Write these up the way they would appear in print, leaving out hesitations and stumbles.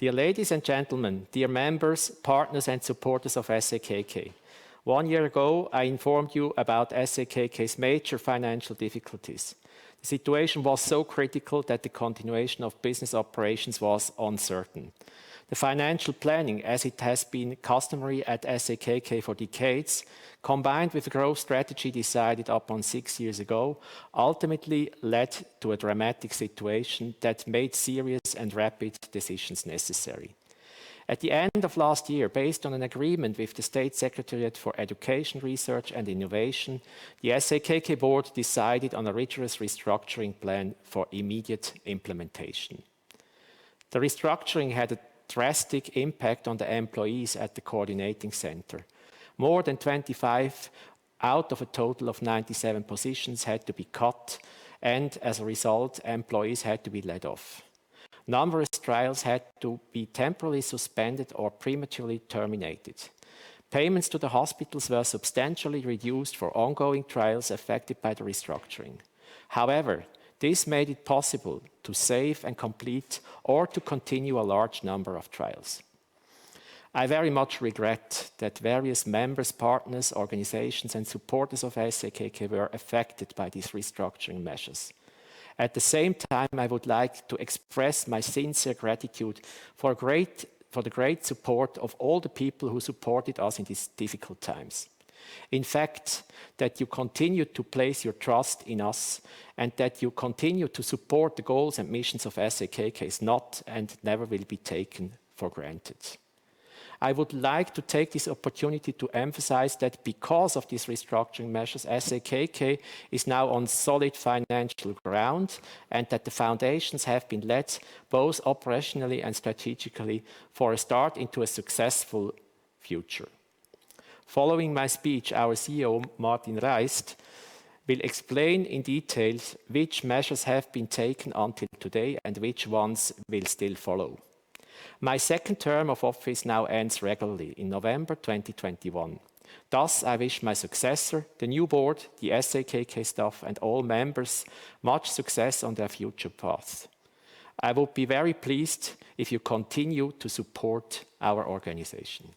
Dear ladies and gentlemen, dear members, partners and supporters of SAKK. 1 year ago, I informed you about SAKK's major financial difficulties. The situation was so critical that the continuation of business operations was uncertain. The financial planning, as it has been customary at SAKK for decades, combined with a growth strategy decided upon 6 years ago, ultimately led to a dramatic situation that made serious and rapid decisions necessary. At the end of last year, based on an agreement with the State Secretariat for Education, Research and Innovation, the SAKK board decided on a rigorous restructuring plan for immediate implementation. The restructuring had a drastic impact on the employees at the coordinating center. More than 25 out of a total of 97 positions had to be cut, and as a result, employees had to be laid off. Numerous trials had to be temporarily suspended or prematurely terminated. Payments to the hospitals were substantially reduced for ongoing trials affected by the restructuring. However, this made it possible to save and complete or to continue a large number of trials. I very much regret that various members, partners, organizations and supporters of SAKK were affected by these restructuring measures. At the same time, I would like to express my sincere gratitude for the great support of all the people who supported us in these difficult times. In fact, that you continue to place your trust in us and that you continue to support the goals and missions of SAKK is not and never will be taken for granted. I would like to take this opportunity to emphasize that because of these restructuring measures, SAKK is now on solid financial ground and that the foundations have been laid both operationally and strategically for a start into a successful future. Following my speech, our CEO, Martin Reist, will explain in detail which measures have been taken until today and which ones will still follow. My second term of office now ends regularly in November 2021. Thus, I wish my successor, the new board, the SAKK staff and all members much success on their future path. I would be very pleased if you continue to support our organization.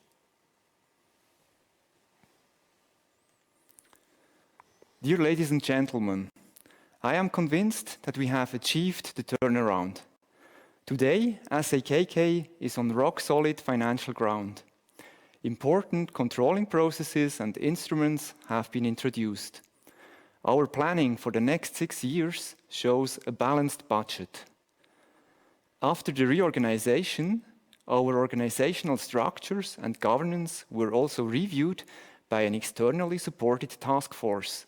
Dear ladies and gentlemen, I am convinced that we have achieved the turnaround. Today, SAKK is on rock-solid financial ground. Important controlling processes and instruments have been introduced. Our planning for the next 6 years shows a balanced budget. After the reorganization, our organizational structures and governance were also reviewed by an externally supported task force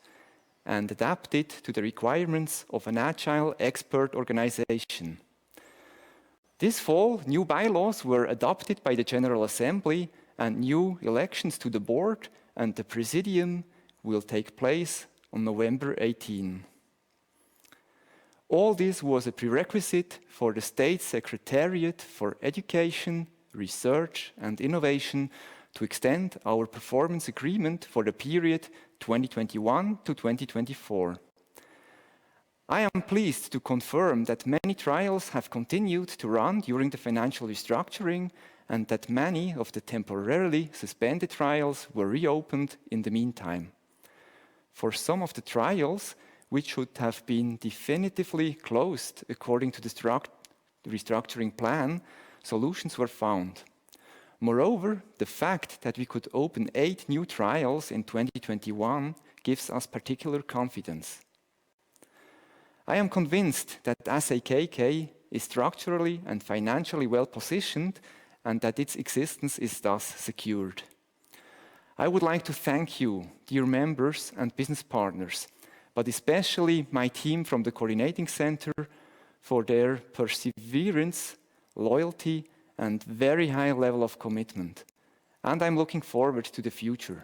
and adapted to the requirements of an agile expert organization. This fall, new bylaws were adopted by the General Assembly and new elections to the board and the Presidium will take place on November 18. All this was a prerequisite for the State Secretariat for Education, Research and Innovation to extend our performance agreement for the period 2021 to 2024. I am pleased to confirm that many trials have continued to run during the financial restructuring and that many of the temporarily suspended trials were reopened in the meantime. For some of the trials, which should have been definitively closed according to the restructuring plan, solutions were found. Moreover, the fact that we could open 8 new trials in 2021 gives us particular confidence. I am convinced that SAKK is structurally and financially well positioned and that its existence is thus secured. I would like to thank you, dear members and business partners, but especially my team from the Coordinating Center for their perseverance, loyalty and very high level of commitment. And I'm looking forward to the future.